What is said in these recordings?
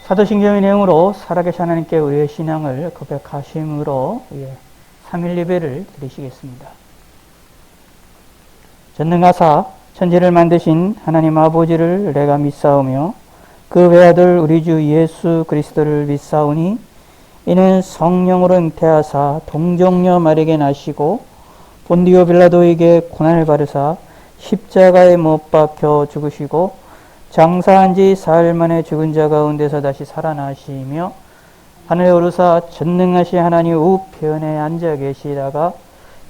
사도신경의 내용으로 살아계신 하나님께 우리의 신앙을 고백하심으로 삼일 예배를 드리시겠습니다. 전능하사 천지를 만드신 하나님 아버지를 내가 믿사오며 그 외아들 우리 주 예수 그리스도를 믿사오니 이는 성령으로 잉태하사 동정녀 마리아에게 나시고 본디오 빌라도에게 고난을 받으사 십자가에 못 박혀 죽으시고 장사한 지 사흘 만에 죽은 자 가운데서 다시 살아나시며 하늘에 오르사 전능하신 하나님 우편에 앉아 계시다가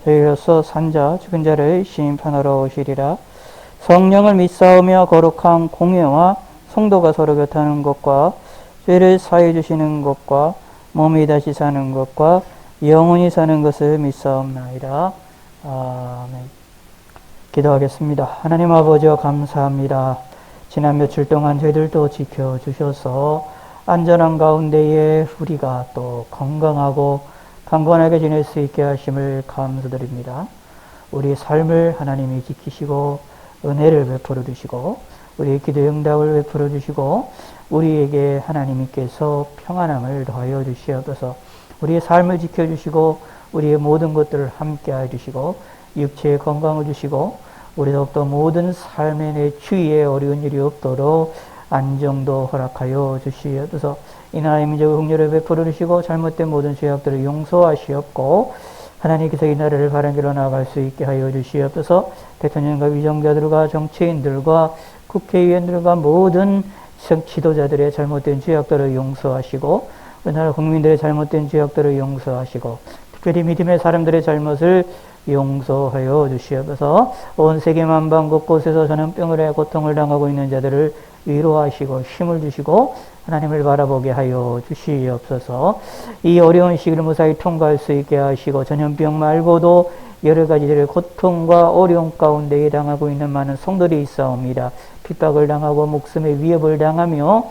저희로서 산자 죽은 자를 심판하러 오시리라. 성령을 믿사오며 거룩한 공예와 성도가 서로 곁하는 것과 죄를 사해 주시는 것과 몸이 다시 사는 것과 영원히 사는 것을 믿사옵나이다. 아멘. 기도하겠습니다. 하나님 아버지여 감사합니다. 지난 며칠 동안 저희들도 지켜주셔서 안전한 가운데에 우리가 또 건강하고 강건하게 지낼 수 있게 하심을 감사드립니다. 우리의 삶을 하나님이 지키시고 은혜를 베풀어 주시고 우리의 기도의 응답을 베풀어 주시고 우리에게 하나님께서 평안함을 더하여 주시옵소서. 우리의 삶을 지켜주시고 우리의 모든 것들을 함께하여 주시고 육체의 건강을 주시고 우리 더욱더 모든 삶의 내 주위에 어려운 일이 없도록 안정도 허락하여 주시옵소서. 이 나라의 민족의 긍휼을 베풀어 주시고 잘못된 모든 죄악들을 용서하시옵고 하나님께서 이 나라를 바른 길로 나아갈 수 있게 하여 주시옵소서. 대통령과 위정자들과 정치인들과 국회의원들과 모든 지도자들의 잘못된 죄악들을 용서하시고 우리나라 국민들의 잘못된 죄악들을 용서하시고 특별히 믿음의 사람들의 잘못을 용서하여 주시옵소서. 온 세계 만방 곳곳에서 전염병으로 고통을 당하고 있는 자들을 위로하시고 힘을 주시고 하나님을 바라보게 하여 주시옵소서. 이 어려운 시기를 무사히 통과할 수 있게 하시고 전염병 말고도 여러 가지들의 고통과 어려움 가운데 당하고 있는 많은 성도들이 있사옵니다. 핍박을 당하고 목숨의 위협을 당하며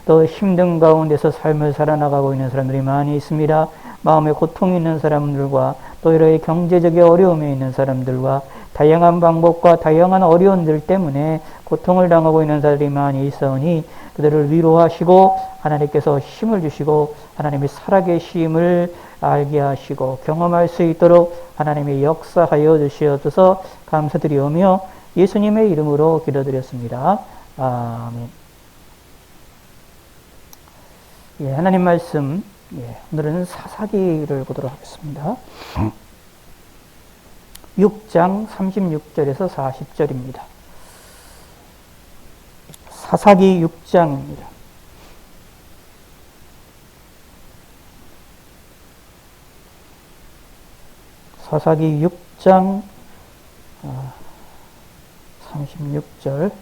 또 힘든 가운데서 삶을 살아나가고 있는 사람들이 많이 있습니다. 마음에 고통이 있는 사람들과 또 여러 경제적인 어려움에 있는 사람들과 다양한 방법과 다양한 어려움들 때문에 고통을 당하고 있는 사람들이 많이 있사오니 그들을 위로하시고 하나님께서 힘을 주시고 하나님의 살아계심을 알게 하시고 경험할 수 있도록 하나님의 역사하여 주시옵소서. 감사드리오며 예수님의 이름으로 기도드렸습니다. 아멘. 하나님 말씀 오늘은 사사기를 보도록 하겠습니다. 6장 36절에서 40절입니다. 사사기 6장입니다. 사사기 6장 36절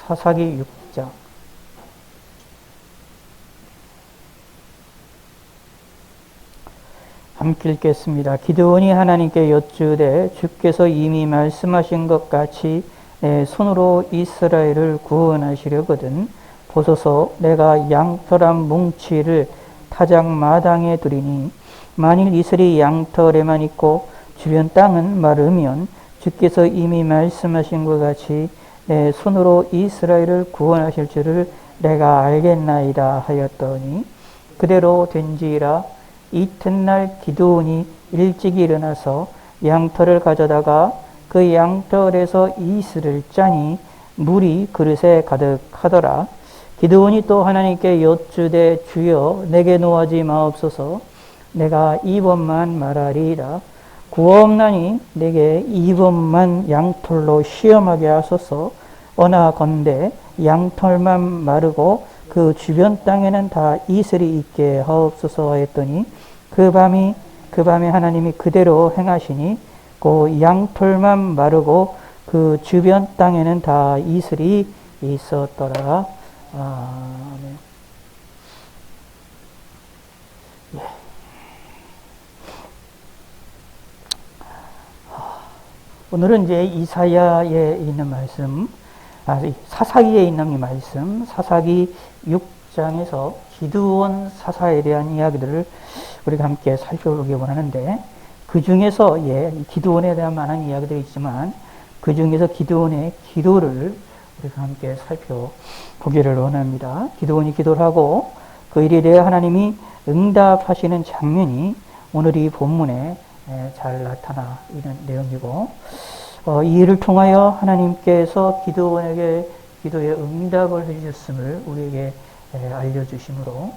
사사기 6장 함께 읽겠습니다. 기드온이 하나님께 여쭈되 주께서 이미 말씀하신 것 같이 내 손으로 이스라엘을 구원하시려거든 보소서 내가 양털한 뭉치를 타작 마당에 두리니 만일 이슬이 양털에만 있고 주변 땅은 마르면 주께서 이미 말씀하신 것 같이 내 손으로 이스라엘을 구원하실 줄을 내가 알겠나이다 하였더니 그대로 된지라. 이튿날 기드온이 일찍 일어나서 양털을 가져다가 그 양털에서 이슬을 짜니 물이 그릇에 가득하더라. 기드온이 또 하나님께 여쭈되 주여 내게 노하지 마옵소서. 내가 이번만 말하리이다. 구하옵나니 내게 이번만 양털로 시험하게 하소서. 원하건대 양털만 마르고 그 주변 땅에는 다 이슬이 있게 하옵소서 하였더니 그 밤에 하나님이 그대로 행하시니 그 양털만 마르고 그 주변 땅에는 다 이슬이 있었더라. 아멘. 오늘은 이제 이사야에 있는 말씀, 사사기에 있는 이 말씀, 사사기 6장에서 기드온 사사에 대한 이야기들을 우리가 함께 살펴보기 원하는데, 그 중에서 기드온에 대한 많은 이야기들이 있지만 그 중에서 기드온의 기도를 우리가 함께 살펴보기를 원합니다. 기도원이 기도를 하고 그 일에 대해 하나님이 응답하시는 장면이 오늘 이 본문에 잘 나타나 있는 내용이고, 이 일을 통하여 하나님께서 기도원에게 기도에 응답을 해주셨음을 우리에게 알려주심으로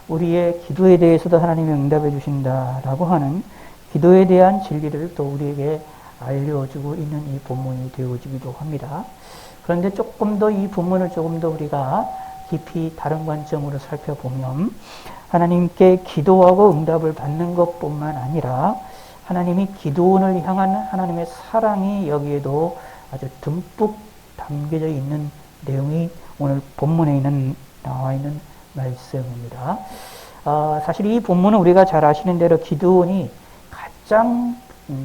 우리의 기도에 대해서도 하나님이 응답해 주신다라고 하는 기도에 대한 진리를 또 우리에게 알려주고 있는 이 본문이 되어지기도 합니다. 그런데 조금 더 이 본문을 조금 더 우리가 깊이 다른 관점으로 살펴보면 하나님께 기도하고 응답을 받는 것뿐만 아니라 하나님이 기도원을 향한 하나님의 사랑이 여기에도 아주 듬뿍 담겨져 있는 내용이 오늘 본문에 나와 있는 말씀입니다. 사실 이 본문은 우리가 잘 아시는 대로 기드온이 가장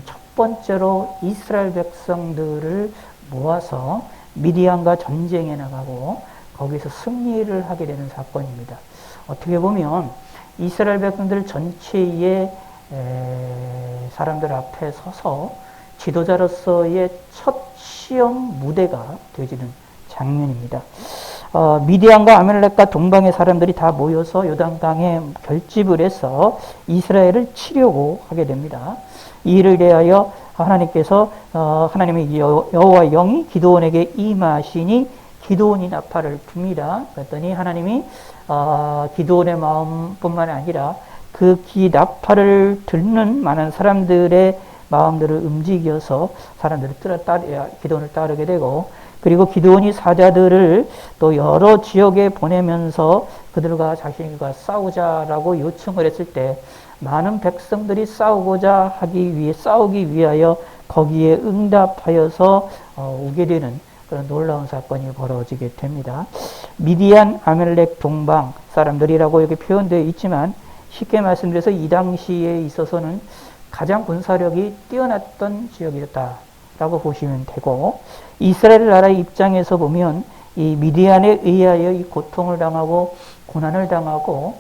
첫 번째로 이스라엘 백성들을 모아서 미디안과 전쟁에 나가고 거기서 승리를 하게 되는 사건입니다. 어떻게 보면 이스라엘 백성들 전체의 사람들 앞에 서서 지도자로서의 첫 시험 무대가 되어지는 장면입니다. 미디안과 아멜렉과 동방의 사람들이 다 모여서 요단강에 결집을 해서 이스라엘을 치려고 하게 됩니다. 이 일을 대하여 하나님께서 하나님의 여호와의 영이 기드온에게 임하시니 기드온이 나팔을 붑니다. 그랬더니 하나님이 기드온의 마음뿐만 아니라 그 나팔을 듣는 많은 사람들의 마음들을 움직여서 사람들을 기드온을 따르게 되고, 그리고 기드온이 사자들을 또 여러 지역에 보내면서 그들과 자신과 싸우자라고 요청을 했을 때 많은 백성들이 싸우기 위하여 거기에 응답하여서 오게 되는 그런 놀라운 사건이 벌어지게 됩니다. 미디안, 아멜렉, 동방 사람들이라고 여기 표현되어 있지만 쉽게 말씀드려서 이 당시에 있어서는 가장 군사력이 뛰어났던 지역이었다라고 보시면 되고, 이스라엘 나라의 입장에서 보면 이 미디안에 의하여 이 고통을 당하고 고난을 당하고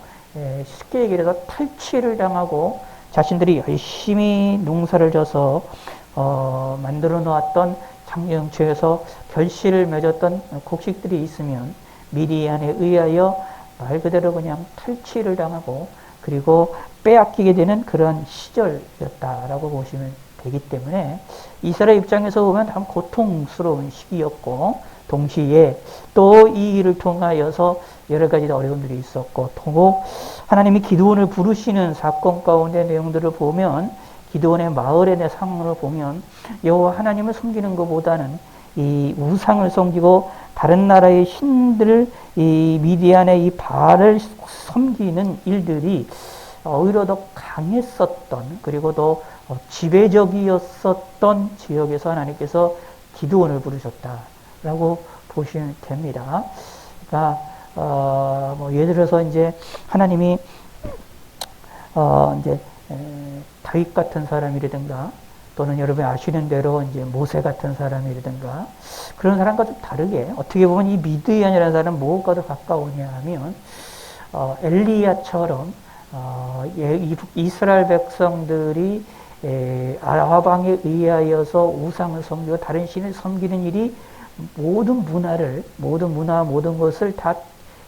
쉽게 얘기해서 탈취를 당하고 자신들이 열심히 농사를 져서 만들어 놓았던 장영초에서 결실을 맺었던 곡식들이 있으면 미디안에 의하여 말 그대로 그냥 탈취를 당하고 그리고 빼앗기게 되는 그런 시절이었다라고 보시면 되기 때문에 이스라엘 입장에서 보면 참 고통스러운 시기였고, 동시에 또 이 일을 통하여서 여러 가지 어려움들이 있었고, 또 하나님이 기드온을 부르시는 사건 가운데 내용들을 보면 기드온의 마을의 상황을 보면 여호와 하나님을 섬기는 것보다는 이 우상을 섬기고 다른 나라의 신들을 이 미디안의 이 바알을 섬기는 일들이 오히려 더 강했었던, 그리고 더 지배적이었었던 지역에서 하나님께서 기드온을 부르셨다라고 보시면 됩니다. 그러니까 예를 들어서 이제 하나님이 이제 다윗 같은 사람이라든가 또는 여러분이 아시는 대로 이제 모세 같은 사람이라든가 그런 사람과 좀 다르게 어떻게 보면 이 미드안이라는 사람은 무엇과 더 가까우냐 하면 엘리야처럼 이스라엘 백성들이 아방에 의하여서 우상을 섬기고 다른 신을 섬기는 일이 모든 것을 다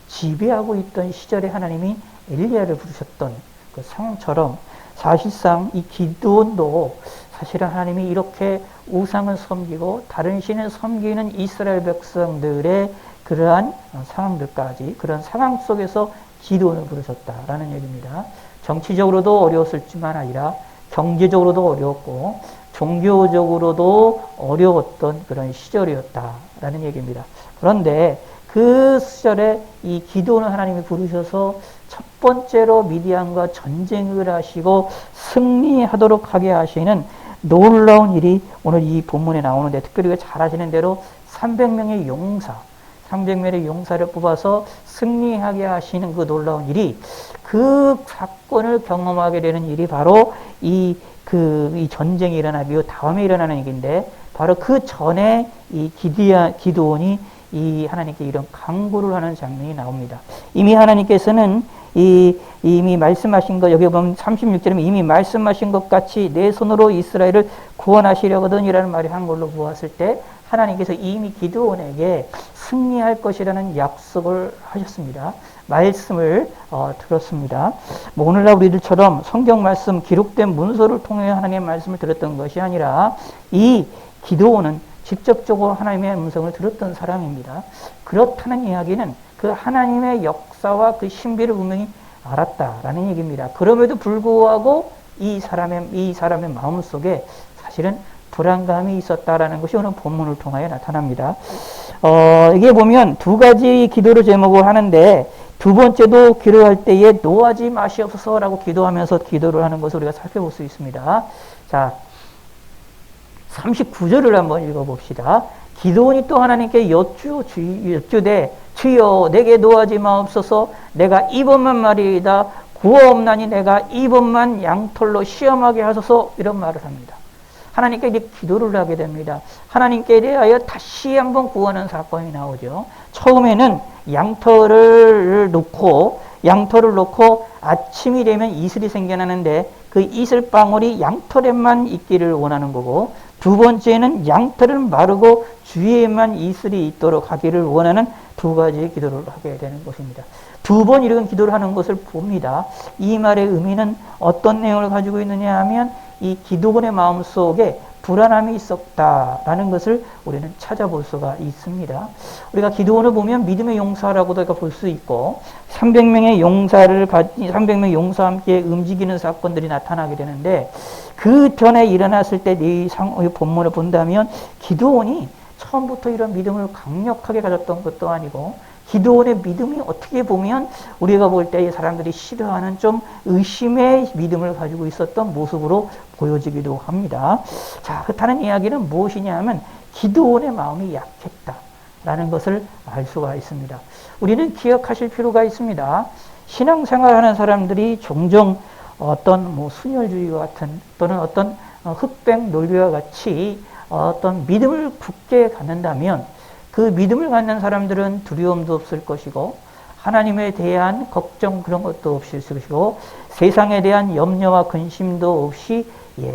지배하고 있던 시절에 하나님이 엘리야를 부르셨던 그 상황처럼 사실상 이 기드온도 사실은 하나님이 이렇게 우상을 섬기고 다른 신을 섬기는 이스라엘 백성들의 그러한 상황들까지, 그런 상황 속에서 기드온을 부르셨다라는 얘기입니다. 정치적으로도 어려웠을 뿐만 아니라 경제적으로도 어려웠고 종교적으로도 어려웠던 그런 시절이었다라는 얘기입니다. 그런데 그 시절에 이 기드온을 하나님이 부르셔서 첫 번째로 미디안과 전쟁을 하시고 승리하도록 하게 하시는 놀라운 일이 오늘 이 본문에 나오는데, 특별히 잘 아시는 대로 300명의 용사를 뽑아서 승리하게 하시는 그 놀라운 일이, 그 사건을 경험하게 되는 일이 바로 이 전쟁이 일어나기 다음에 일어나는 얘기인데, 바로 그 전에 이 기드온이 이 하나님께 이런 강구를 하는 장면이 나옵니다. 이미 하나님께서는 이미 말씀하신 것, 여기 보면 36절에 이미 말씀하신 것 같이 내 손으로 이스라엘을 구원하시려거든 이라는 말이 한 걸로 보았을 때, 하나님께서 이미 기드온에게 승리할 것이라는 약속을 하셨습니다. 말씀을 들었습니다. 뭐 오늘날 우리들처럼 성경 말씀 기록된 문서를 통해 하나님의 말씀을 들었던 것이 아니라 이 기드온은 직접적으로 하나님의 음성을 들었던 사람입니다. 그렇다는 이야기는 그 하나님의 역사와 그 신비를 분명히 알았다라는 얘기입니다. 그럼에도 불구하고 이 사람의 마음속에 사실은 불안감이 있었다라는 것이 오늘 본문을 통하여 나타납니다. 이게 보면 두 가지 기도를 제목을 하는데 두 번째도 기도할 때에 노하지 마시옵소서라고 기도하면서 기도를 하는 것을 우리가 살펴볼 수 있습니다. 자, 39절을 한번 읽어봅시다. 기도원이 또 하나님께 여쭈되 주여 내게 노하지 마옵소서 내가 이번만 말이다 구하옵나니 내가 이번만 양털로 시험하게 하소서 이런 말을 합니다. 하나님께 이제 기도를 하게 됩니다. 하나님께 대하여 다시 한번 구하는 사건이 나오죠. 처음에는 양털을 놓고 아침이 되면 이슬이 생겨나는데 그 이슬방울이 양털에만 있기를 원하는 거고, 두 번째는 양털은 마르고 주위에만 이슬이 있도록 하기를 원하는 두 가지의 기도를 하게 되는 것입니다. 두 번 이런 기도를 하는 것을 봅니다. 이 말의 의미는 어떤 내용을 가지고 있느냐 하면 이 기도원의 마음속에 불안함이 있었다라는 것을 우리는 찾아볼 수가 있습니다. 우리가 기도원을 보면 믿음의 용사라고도 볼 수 있고 300명의 용사와 함께 움직이는 사건들이 나타나게 되는데, 그 전에 일어났을 때 이 본문을 본다면 기도원이 처음부터 이런 믿음을 강력하게 가졌던 것도 아니고, 기도원의 믿음이 어떻게 보면 우리가 볼 때 사람들이 싫어하는 좀 의심의 믿음을 가지고 있었던 모습으로 보여지기도 합니다. 자, 그렇다는 이야기는 무엇이냐 하면 기도원의 마음이 약했다라는 것을 알 수가 있습니다. 우리는 기억하실 필요가 있습니다. 신앙생활하는 사람들이 종종 어떤 순혈주의와 같은 또는 어떤 흑백 논리와 같이 어떤 믿음을 굳게 갖는다면 그 믿음을 갖는 사람들은 두려움도 없을 것이고 하나님에 대한 걱정 그런 것도 없을 것이고 세상에 대한 염려와 근심도 없이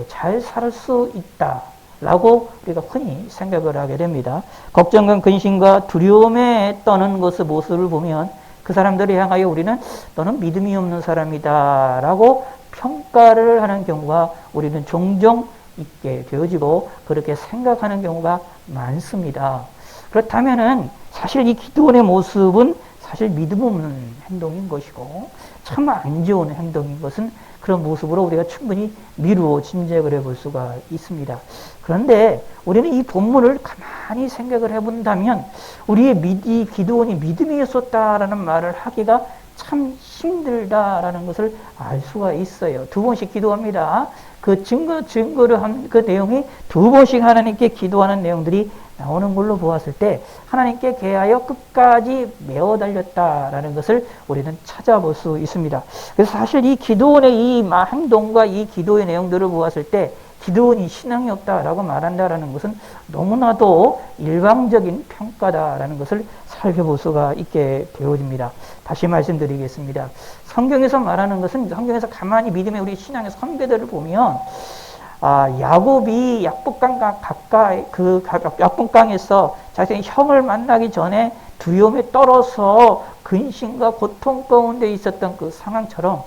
잘 살 수 있다라고 우리가 흔히 생각을 하게 됩니다. 걱정과 근심과 두려움에 떠는 모습을 보면 그 사람들을 향하여 우리는 너는 믿음이 없는 사람이다라고 평가를 하는 경우가 우리는 종종 있게 되어지고 그렇게 생각하는 경우가 많습니다. 그렇다면은 사실 이 기도원의 모습은 사실 믿음 없는 행동인 것이고 참 안 좋은 행동인 것은 그런 모습으로 우리가 충분히 미루어 짐작을 해볼 수가 있습니다. 그런데 우리는 이 본문을 가만히 생각을 해본다면 우리의 기도원이 믿음이 있었다라는 말을 하기가 참 힘들다라는 것을 알 수가 있어요. 두 번씩 기도합니다. 그 증거를 한 그 내용이 두 번씩 하나님께 기도하는 내용들이 나오는 걸로 보았을 때 하나님께 대하여 끝까지 매어 달렸다라는 것을 우리는 찾아볼 수 있습니다. 그래서 사실 이 기도원의 이 행동과 이 기도의 내용들을 보았을 때 기도원이 신앙이 없다라고 말한다라는 것은 너무나도 일방적인 평가다라는 것을 살펴볼 수가 있게 되어집니다. 다시 말씀드리겠습니다. 성경에서 말하는 것은 성경에서 가만히 믿음의 우리 신앙의 선배들을 보면 야곱이 약복강에서 자신의 형을 만나기 전에 두려움에 떨어서 근심과 고통 가운데 있었던 그 상황처럼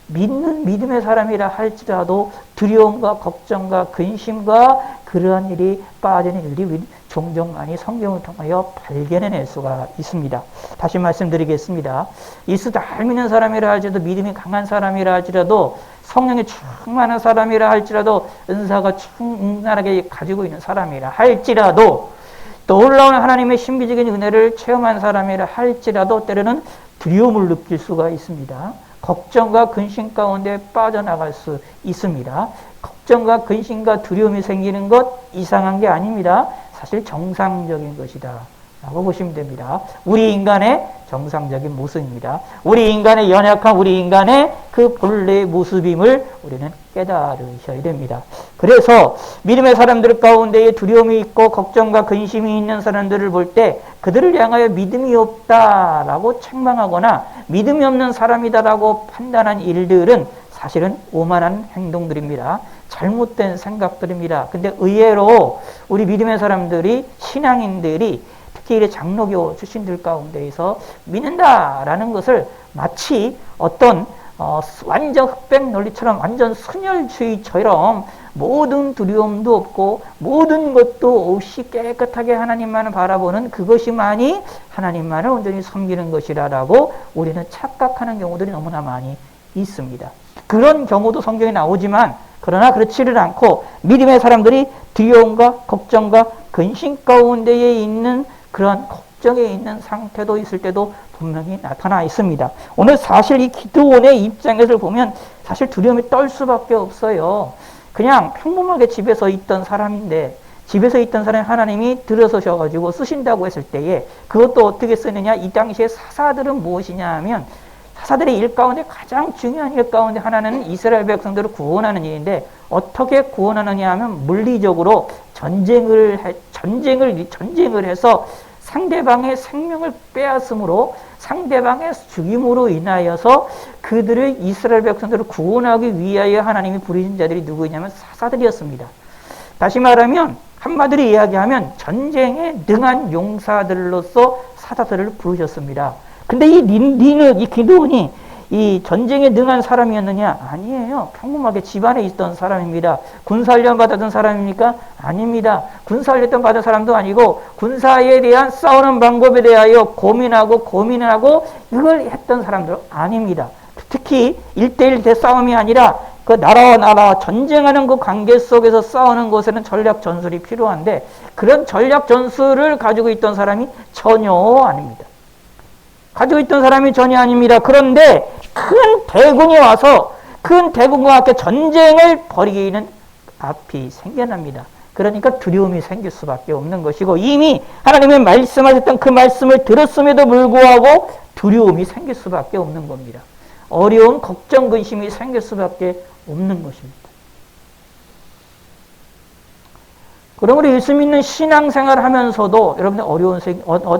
믿음의 사람이라 할지라도 두려움과 걱정과 근심과 그러한 일이 빠지는 일이 종종 많이 성경을 통하여 발견해낼 수가 있습니다. 다시 말씀드리겠습니다. 예수 잘 믿는 사람이라 할지라도 믿음이 강한 사람이라 할지라도 성령이 충만한 사람이라 할지라도 은사가 충만하게 가지고 있는 사람이라 할지라도 놀라운 하나님의 신비적인 은혜를 체험한 사람이라 할지라도 때로는 두려움을 느낄 수가 있습니다. 걱정과 근심 가운데 빠져나갈 수 있습니다. 걱정과 근심과 두려움이 생기는 것 이상한 게 아닙니다. 사실 정상적인 것이다 라고 보시면 됩니다. 우리 인간의 정상적인 모습입니다. 우리 인간의 연약한 우리 인간의 그 본래의 모습임을 우리는 깨달으셔야 됩니다. 그래서 믿음의 사람들 가운데에 두려움이 있고 걱정과 근심이 있는 사람들을 볼 때 그들을 향하여 믿음이 없다라고 책망하거나 믿음이 없는 사람이다라고 판단한 일들은 사실은 오만한 행동들입니다. 잘못된 생각들입니다. 근데 의외로 우리 믿음의 사람들이, 신앙인들이 특히 이 장로교 출신들 가운데에서 믿는다라는 것을 마치 어떤 완전 흑백 논리처럼, 완전 순혈주의처럼 모든 두려움도 없고 모든 것도 없이 깨끗하게 하나님만을 바라보는 그것이만이 하나님만을 온전히 섬기는 것이라고 우리는 착각하는 경우들이 너무나 많이 있습니다. 그런 경우도 성경에 나오지만, 그러나 그렇지를 않고 믿음의 사람들이 두려움과 걱정과 근심 가운데에 있는 그런 걱정에 있는 상태도 있을 때도 분명히 나타나 있습니다. 오늘 사실 이 기드온의 입장에서 보면 사실 두려움이 떨 수밖에 없어요. 그냥 평범하게 집에서 있던 사람인데, 집에서 있던 사람이 하나님이 들어서셔가지고 쓰신다고 했을 때에 그것도 어떻게 쓰느냐, 이 당시에 사사들은 무엇이냐 하면, 사사들의 일 가운데 가장 중요한 일 가운데 하나는 이스라엘 백성들을 구원하는 일인데, 어떻게 구원하느냐 하면 물리적으로 전쟁을 해서 상대방의 생명을 빼앗음으로, 상대방의 죽임으로 인하여서 그들의 이스라엘 백성들을 구원하기 위하여 하나님이 부르신 자들이 누구냐면 사사들이었습니다. 다시 말하면, 한마디로 이야기하면 전쟁에 능한 용사들로서 사사들을 부르셨습니다. 근데 이 기드온이 이 전쟁에 능한 사람이었느냐? 아니에요. 평범하게 집안에 있던 사람입니다. 군사훈련 받았던 사람입니까? 아닙니다. 군사훈련 받은 사람도 아니고 군사에 대한 싸우는 방법에 대하여 고민을 하고 이걸 했던 사람들 아닙니다. 특히 1대1 대싸움이 아니라 그 나라와 나라 전쟁하는 그 관계 속에서 싸우는 것에는 전략 전술이 필요한데, 그런 전략 전술을 가지고 있던 사람이 전혀 아닙니다. 그런데 큰 대군이 와서 큰 대군과 함께 전쟁을 벌이기는 앞이 생겨납니다. 그러니까 두려움이 생길 수밖에 없는 것이고, 이미 하나님의 말씀하셨던 그 말씀을 들었음에도 불구하고 두려움이 생길 수밖에 없는 겁니다. 어려운 걱정, 근심이 생길 수밖에 없는 것입니다. 그러므로 예수 믿는 신앙생활을 하면서도 여러분들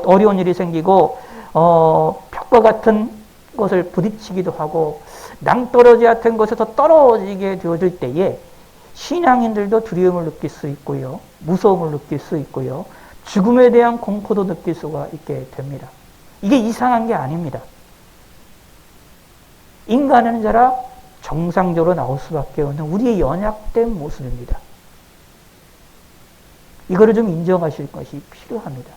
어려운 일이 생기고 벽과 같은 것을 부딪히기도 하고 낭떠러지 같은 것에서 떨어지게 되어질 때에 신앙인들도 두려움을 느낄 수 있고요, 무서움을 느낄 수 있고요, 죽음에 대한 공포도 느낄 수가 있게 됩니다. 이게 이상한 게 아닙니다. 인간은 자라 정상적으로 나올 수밖에 없는 우리의 연약된 모습입니다. 이거를 좀 인정하실 것이 필요합니다.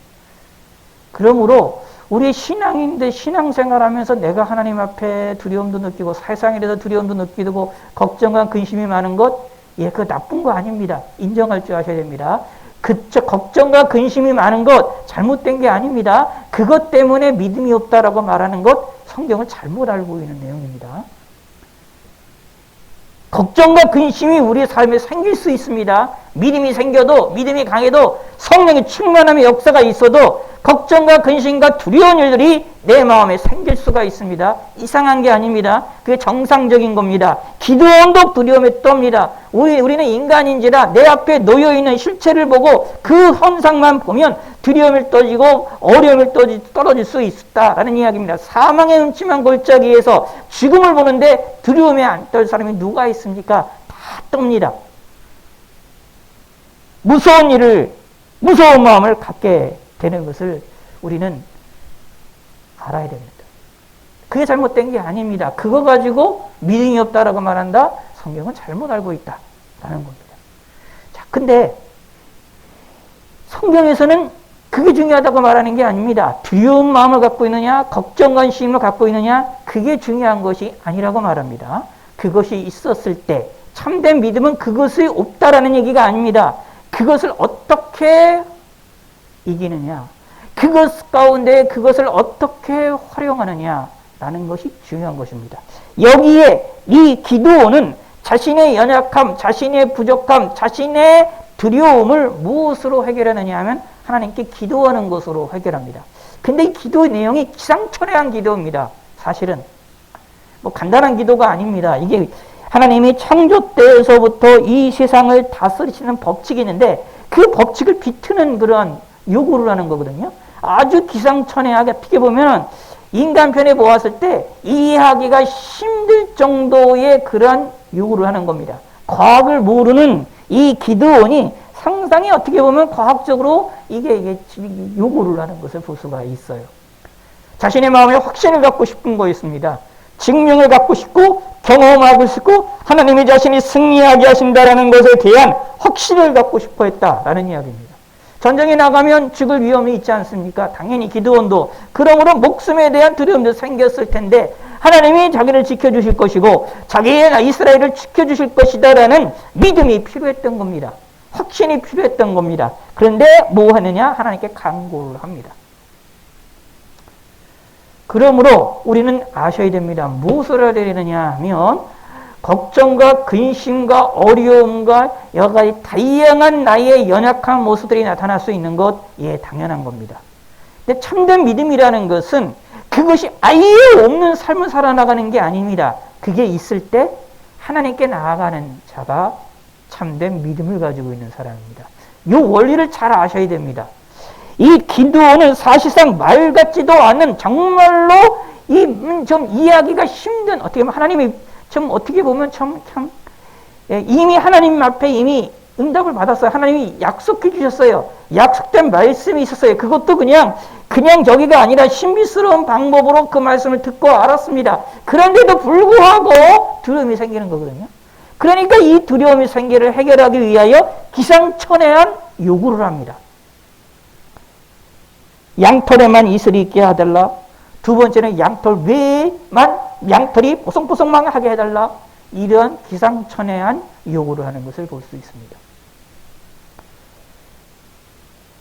그러므로 우리 신앙인들 신앙생활하면서 내가 하나님 앞에 두려움도 느끼고 세상에 대해서 두려움도 느끼고 걱정과 근심이 많은 것, 그거 나쁜 거 아닙니다. 인정할 줄 아셔야 됩니다. 걱정과 근심이 많은 것 잘못된 게 아닙니다. 그것 때문에 믿음이 없다라고 말하는 것, 성경을 잘못 알고 있는 내용입니다. 걱정과 근심이 우리의 삶에 생길 수 있습니다. 믿음이 생겨도, 믿음이 강해도, 성령의 충만함의 역사가 있어도 걱정과 근심과 두려운 일들이 내 마음에 생길 수가 있습니다. 이상한 게 아닙니다. 그게 정상적인 겁니다. 기드온도 두려움에 떱니다. 우리는 인간인지라 내 앞에 놓여있는 실체를 보고 그 현상만 보면 두려움을 떨어지고 어려움을 떨어질 수 있다라는 이야기입니다. 사망의 음침한 골짜기에서 죽음을 보는데 두려움에 안 떨 사람이 누가 있습니까? 다 떱니다. 무서운 마음을 갖게 되는 것을 우리는 알아야 됩니다. 그게 잘못된 게 아닙니다. 그거 가지고 믿음이 없다라고 말한다? 성경은 잘못 알고 있다라는 겁니다. 자, 근데 성경에서는 그게 중요하다고 말하는 게 아닙니다. 두려운 마음을 갖고 있느냐, 걱정과 근심을 갖고 있느냐, 그게 중요한 것이 아니라고 말합니다. 그것이 있었을 때 참된 믿음은 그것이 없다라는 얘기가 아닙니다. 그것을 어떻게 이기느냐, 그것 가운데 그것을 어떻게 활용하느냐라는 것이 중요한 것입니다. 여기에 이 기드온은 자신의 연약함, 자신의 부족함, 자신의 두려움을 무엇으로 해결하느냐 하면 하나님께 기도하는 것으로 해결합니다. 근데 이 기도의 내용이 기상천외한 기도입니다. 사실은 간단한 기도가 아닙니다. 이게 하나님이 창조 때에서부터 이 세상을 다스리시는 법칙이 있는데 그 법칙을 비트는 그런 요구를 하는 거거든요. 아주 기상천외하게 어떻게 보면 인간편에 보았을 때 이해하기가 힘들 정도의 그런 요구를 하는 겁니다. 과학을 모르는 이 기드온이 상당히 어떻게 보면 과학적으로 이게 요구를 하는 것을 볼 수가 있어요. 자신의 마음에 확신을 갖고 싶은 거였습니다. 증명을 갖고 싶고 경험하고 싶고 하나님이 자신이 승리하게 하신다라는 것에 대한 확신을 갖고 싶어 했다라는 이야기입니다. 전쟁에 나가면 죽을 위험이 있지 않습니까? 당연히 기드온도 그러므로 목숨에 대한 두려움도 생겼을 텐데 하나님이 자기를 지켜주실 것이고 자기의 이스라엘을 지켜주실 것이다라는 믿음이 필요했던 겁니다. 확신이 필요했던 겁니다. 그런데 뭐 하느냐? 하나님께 간구를 합니다. 그러므로 우리는 아셔야 됩니다. 무엇을 해야 되느냐 하면 걱정과 근심과 어려움과 여러 가지 다양한 나의 연약한 모습들이 나타날 수 있는 것, 예, 당연한 겁니다. 근데 참된 믿음이라는 것은 그것이 아예 없는 삶을 살아나가는 게 아닙니다. 그게 있을 때 하나님께 나아가는 자가 참된 믿음을 가지고 있는 사람입니다. 이 원리를 잘 아셔야 됩니다. 이 기드온은 사실상 말 같지도 않은 정말로 좀 이해하기가 힘든 어떻게 보면 하나님이 좀 어떻게 보면 이미 하나님 앞에 이미 응답을 받았어요. 하나님이 약속해 주셨어요. 약속된 말씀이 있었어요. 그것도 그냥 저기가 아니라 신비스러운 방법으로 그 말씀을 듣고 알았습니다. 그런데도 불구하고 두려움이 생기는 거거든요. 그러니까 이 두려움이 생기를 해결하기 위하여 기상천외한 요구를 합니다. 양털에만 이슬이 있게 해달라. 두 번째는 양털 외에만 양털이 뽀송뽀송만 하게 해달라. 이런 기상천외한 요구를 하는 것을 볼 수 있습니다.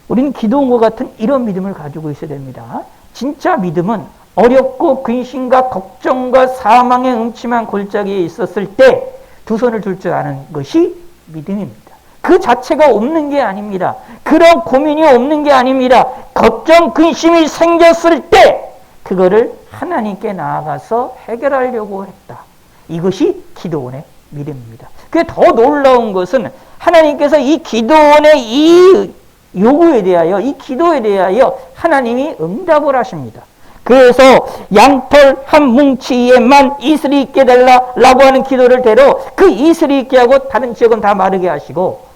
우리는 기도원과 같은 이런 믿음을 가지고 있어야 됩니다. 진짜 믿음은 어렵고 근심과 걱정과 사망의 음침한 골짜기에 있었을 때 두 손을 들 줄 아는 것이 믿음입니다. 그 자체가 없는 게 아닙니다. 그런 고민이 없는 게 아닙니다. 걱정, 근심이 생겼을 때 그거를 하나님께 나아가서 해결하려고 했다. 이것이 기도원의 믿음입니다. 그게 더 놀라운 것은 하나님께서 이 기도원의 이 요구에 대하여, 이 기도에 대하여 하나님이 응답을 하십니다. 그래서 양털 한 뭉치에만 이슬이 있게 달라라고 하는 기도를 대로 그 이슬이 있게 하고 다른 지역은 다 마르게 하시고,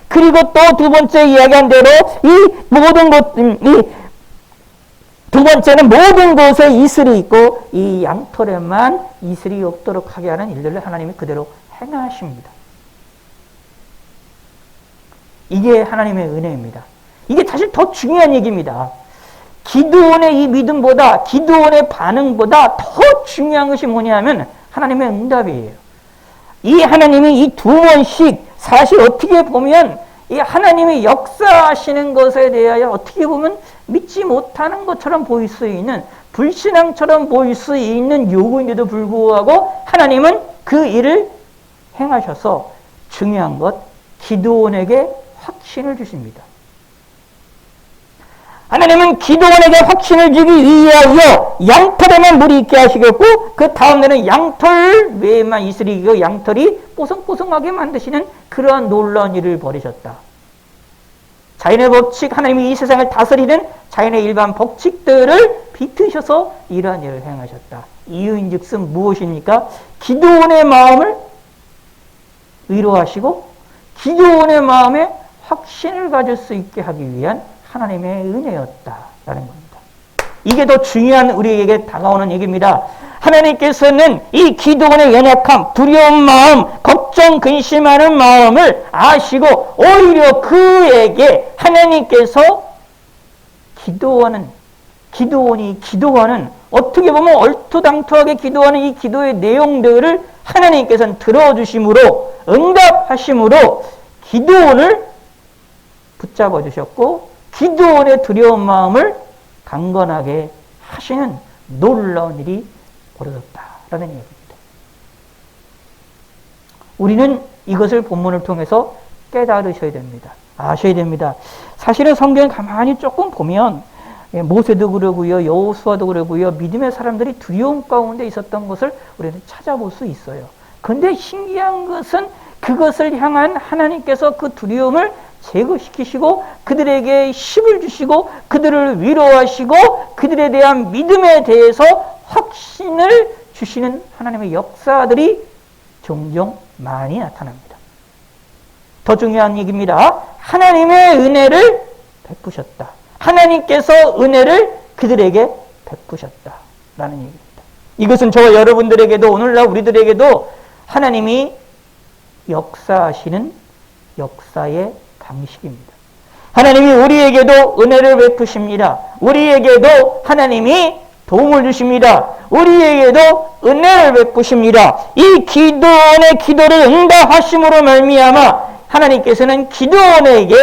그리고 또 두 번째 이야기한 대로 이 모든 것, 두 번째는 모든 곳에 이슬이 있고 이 양털에만 이슬이 없도록 하게 하는 일들을 하나님이 그대로 행하십니다. 이게 하나님의 은혜입니다. 이게 사실 더 중요한 얘기입니다. 기드온의 이 믿음보다, 기드온의 반응보다 더 중요한 것이 뭐냐면 하나님의 응답이에요. 이 하나님이 이 두 번씩 사실 어떻게 보면 이 하나님의 역사하시는 것에 대하여 어떻게 보면 믿지 못하는 것처럼 보일 수 있는, 불신앙처럼 보일 수 있는 요구인데도 불구하고 하나님은 그 일을 행하셔서 중요한 것, 기드온에게 확신을 주십니다. 하나님은 기드온에게 확신을 주기 위하여 양털에만 물이 있게 하시겠고 그 다음에는 양털 외에만 이슬이 있고 양털이 뽀송뽀송하게 만드시는 그러한 놀라운 일을 벌이셨다. 자연의 법칙, 하나님이 이 세상을 다스리는 자연의 일반 법칙들을 비트셔서 이러한 일을 행하셨다. 이유인즉슨 무엇입니까? 기드온의 마음을 위로하시고 기드온의 마음에 확신을 가질 수 있게 하기 위한 하나님의 은혜였다라는 겁니다. 이게 더 중요한 우리에게 다가오는 얘기입니다. 하나님께서는 이 기드온의 연약함, 두려운 마음, 걱정, 근심하는 마음을 아시고 오히려 그에게 하나님께서 기드온이 기도하는 어떻게 보면 얼토당토하게 기도하는 이 기도의 내용들을 하나님께서는 들어주심으로 응답하심으로 기드온을 붙잡아 주셨고 기드온의 두려운 마음을 강건하게 하시는 놀라운 일이 벌어졌다라는 얘기입니다. 우리는 이것을 본문을 통해서 깨달으셔야 됩니다. 아셔야 됩니다. 사실은 성경을 가만히 조금 보면 모세도 그러고요, 여호수아도 그러고요, 믿음의 사람들이 두려움 가운데 있었던 것을 우리는 찾아볼 수 있어요. 그런데 신기한 것은 그것을 향한 하나님께서 그 두려움을 제거시키시고 그들에게 힘을 주시고 그들을 위로하시고 그들에 대한 믿음에 대해서 확신을 주시는 하나님의 역사들이 종종 많이 나타납니다. 더 중요한 얘기입니다. 하나님의 은혜를 베푸셨다. 하나님께서 은혜를 그들에게 베푸셨다라는 얘기입니다. 이것은 저와 여러분들에게도, 오늘날 우리들에게도 하나님이 역사하시는 역사의 방식입니다. 하나님이 우리에게도 은혜를 베푸십니다. 우리에게도 하나님이 도움을 주십니다. 우리에게도 은혜를 베푸십니다. 이 기도원의 기도를 응답하심으로 말미암아 하나님께서는 기도원에게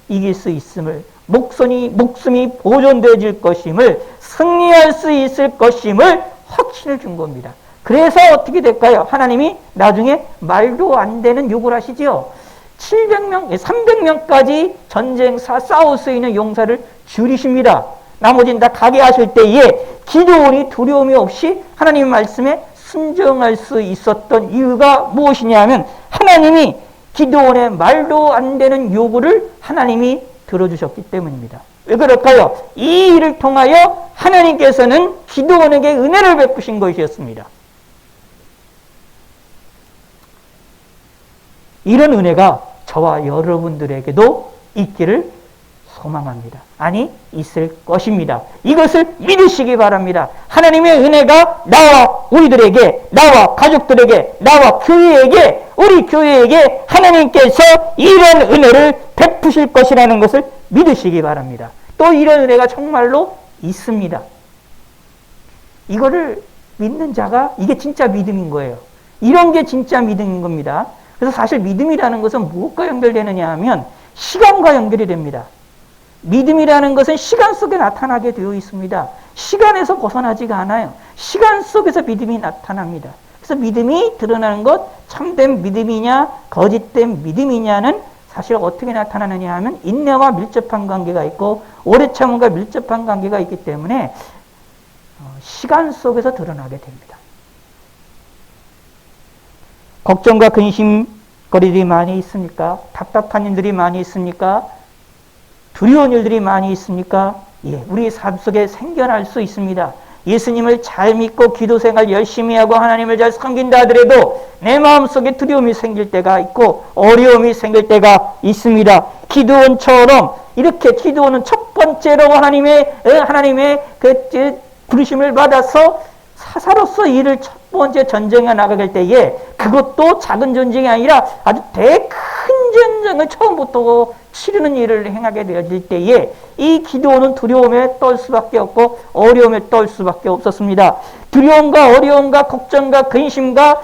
이길 수 있음을, 목숨이 보존되어질 것임을, 승리할 수 있을 것임을 확신을 준 겁니다. 그래서 어떻게 될까요? 하나님이 나중에 말도 안 되는 욕을 하시죠. 300명까지 전쟁사 싸울 수 있는 용사를 줄이십니다. 나머지는 다 가게 하실 때에 기도원이 두려움이 없이 하나님 말씀에 순종할 수 있었던 이유가 무엇이냐면, 하나님이 기도원의 말도 안 되는 요구를 하나님이 들어주셨기 때문입니다. 왜 그럴까요? 이 일을 통하여 하나님께서는 기도원에게 은혜를 베푸신 것이었습니다. 이런 은혜가 저와 여러분들에게도 있기를 소망합니다. 아니, 있을 것입니다. 이것을 믿으시기 바랍니다. 하나님의 은혜가 나와 우리들에게, 나와 가족들에게, 나와 교회에게, 우리 교회에게 하나님께서 이런 은혜를 베푸실 것이라는 것을 믿으시기 바랍니다. 또 이런 은혜가 정말로 있습니다. 이거를 믿는 자가, 이게 진짜 믿음인 거예요. 이런 게 진짜 믿음인 겁니다. 그래서 사실 믿음이라는 것은 무엇과 연결되느냐 하면 시간과 연결이 됩니다. 믿음이라는 것은 시간 속에 나타나게 되어 있습니다. 시간에서 벗어나지가 않아요. 시간 속에서 믿음이 나타납니다. 그래서 믿음이 드러나는 것, 참된 믿음이냐 거짓된 믿음이냐는 사실 어떻게 나타나느냐 하면 인내와 밀접한 관계가 있고 오래 참음과 밀접한 관계가 있기 때문에 시간 속에서 드러나게 됩니다. 걱정과 근심거리들이 많이 있습니까? 답답한 일들이 많이 있습니까? 두려운 일들이 많이 있습니까? 예, 우리 삶 속에 생겨날 수 있습니다. 예수님을 잘 믿고 기도 생활 열심히 하고 하나님을 잘 섬긴다 하더라도 내 마음속에 두려움이 생길 때가 있고 어려움이 생길 때가 있습니다. 기도원처럼 이렇게 기도원은 첫 번째로 하나님의 그 부르심을 받아서 사사로서 일을 첫 번째 전쟁에 나가게 때에 그것도 작은 전쟁이 아니라 아주 큰 전쟁을 처음부터 치르는 일을 행하게 되어질 때에 이 기도원은 두려움에 떨 수밖에 없고 어려움에 떨 수밖에 없었습니다. 두려움과 어려움과 걱정과 근심과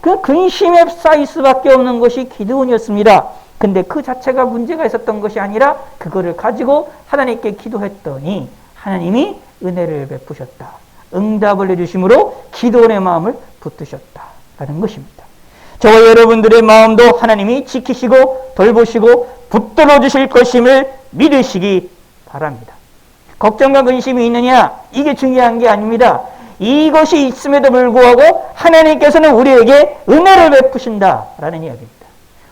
그 근심에 쌓일 수밖에 없는 것이 기도원이었습니다. 근데 그 자체가 문제가 있었던 것이 아니라 그거를 가지고 하나님께 기도했더니 하나님이 은혜를 베푸셨다. 응답을 해주심으로 기도원의 마음을 붙드셨다라는 것입니다. 저와 여러분들의 마음도 하나님이 지키시고 돌보시고 붙들어 주실 것임을 믿으시기 바랍니다. 걱정과 근심이 있느냐? 이게 중요한 게 아닙니다. 이것이 있음에도 불구하고 하나님께서는 우리에게 은혜를 베푸신다라는 이야기입니다.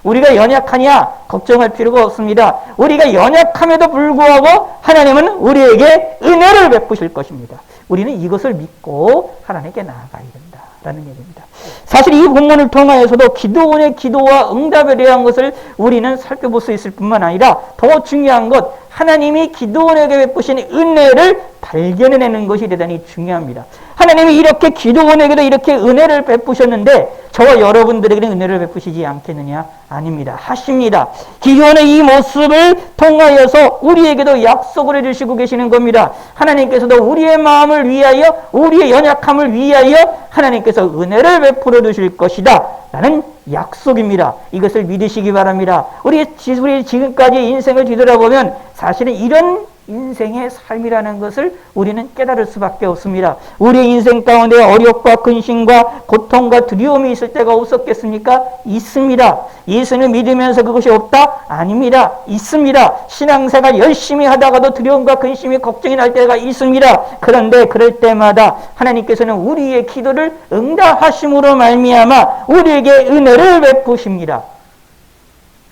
우리가 연약하냐? 걱정할 필요가 없습니다. 우리가 연약함에도 불구하고 하나님은 우리에게 은혜를 베푸실 것입니다. 우리는 이것을 믿고 하나님께 나아가야 된다라는 얘기입니다. 사실 이 본문을 통하여서도 기도원의 기도와 응답에 대한 것을 우리는 살펴볼 수 있을 뿐만 아니라 더 중요한 것, 하나님이 기도원에게 베푸신 은혜를 발견해내는 것이 대단히 중요합니다. 하나님이 이렇게 기도원에게도 이렇게 은혜를 베푸셨는데 저와 여러분들에게는 은혜를 베푸시지 않겠느냐? 아닙니다. 하십니다. 기도원의 이 모습을 통하여서 우리에게도 약속을 해주시고 계시는 겁니다. 하나님께서도 우리의 마음을 위하여, 우리의 연약함을 위하여 하나님께서 은혜를 베풀어 주실 것이다 라는 약속입니다. 이것을 믿으시기 바랍니다. 우리 지금까지 인생을 뒤돌아보면 사실은 이런 인생의 삶이라는 것을 우리는 깨달을 수밖에 없습니다. 우리의 인생 가운데 어렵과 근심과 고통과 두려움이 있을 때가 없었겠습니까? 있습니다. 예수는 믿으면서 그것이 없다? 아닙니다. 있습니다. 신앙생활 열심히 하다가도 두려움과 근심이 걱정이 날 때가 있습니다. 그런데 그럴 때마다 하나님께서는 우리의 기도를 응답하심으로 말미암아 우리에게 은혜를 베푸십니다.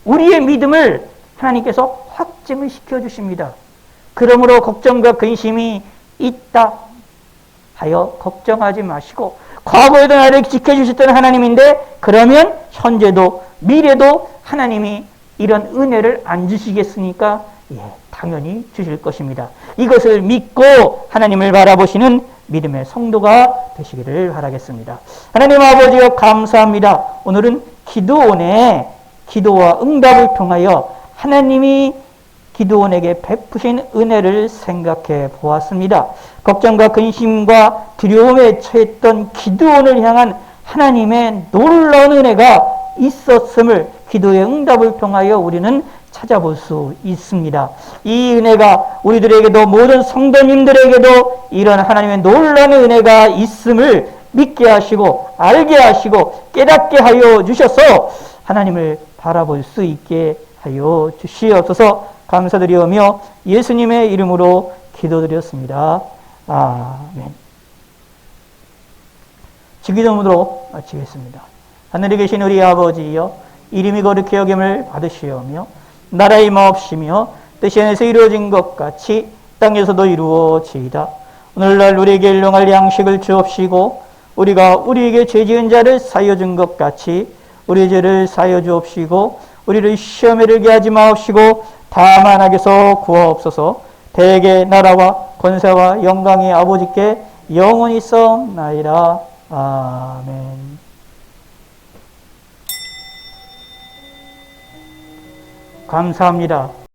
우리의 믿음을 하나님께서 확증을 시켜주십니다. 그러므로 걱정과 근심이 있다 하여 걱정하지 마시고 과거에도 나를 지켜주셨던 하나님인데 그러면 현재도 미래도 하나님이 이런 은혜를 안 주시겠습니까? 예, 당연히 주실 것입니다. 이것을 믿고 하나님을 바라보시는 믿음의 성도가 되시기를 바라겠습니다. 하나님 아버지여 감사합니다. 오늘은 기드온의 기도와 응답을 통하여 하나님이 기드온에게 베푸신 은혜를 생각해 보았습니다. 걱정과 근심과 두려움에 처했던 기드온을 향한 하나님의 놀라운 은혜가 있었음을 기도의 응답을 통하여 우리는 찾아볼 수 있습니다. 이 은혜가 우리들에게도 모든 성도님들에게도 이런 하나님의 놀라운 은혜가 있음을 믿게 하시고 알게 하시고 깨닫게 하여 주셔서 하나님을 바라볼 수 있게 하여 주시옵소서. 감사드리오며 예수님의 이름으로 기도드렸습니다. 아멘. 주기도문으로 마치겠습니다. 하늘에 계신 우리 아버지여, 이름이 거룩히 여김을 받으시오며 나라의 마옵시며 뜻이 하늘에서 이루어진 것 같이 땅에서도 이루어지이다. 오늘날 우리에게 일용할 양식을 주옵시고 우리가 우리에게 죄 지은 자를 사하여 준 것 같이 우리 죄를 사하여 주옵시고 우리를 시험에 들게 하지 마옵시고 다만 악에서 구하옵소서. 대개 나라와 권세와 영광이 아버지께 영원히 있사옵나이다. 아멘. 감사합니다.